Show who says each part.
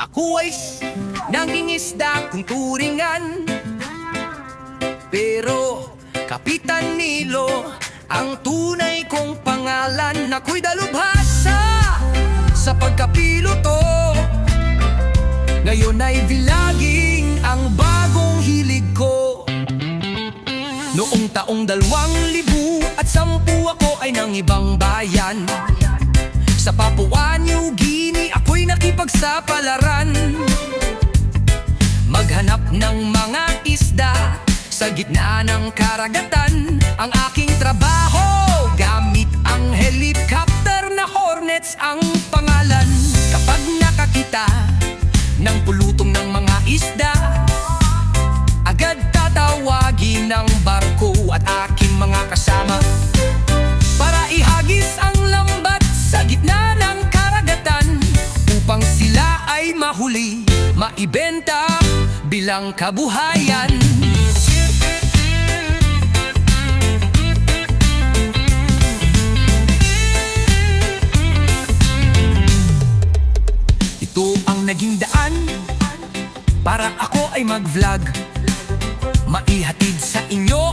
Speaker 1: Ako ay nangingisda kung turingan, pero Kapitan Nilo ang tunay kong pangalan. Ako'y dalubhasa sa pagkapiloto, ngayon ay vlogging ang bagong hilig ko. Noong taong 2010 ako ay nang ibang bayan. Sa Papua New Guinea ako'y nakipagsapalaran, maghanap ng mga isda sa gitna ng karagatan. Ang aking trabaho, gamit ang helicopter na Hornets ang pangalan. Kapag nakakita ng pulutong ng mga isda, agad tatawagin ng barko at aking mga kasama para ihagis ang lambat sa gitna ng karagatan, upang sila ay mahuli, maibenta bilang kabuhayan. Ito ang naging daan para ako ay mag-vlog, maihatid sa inyo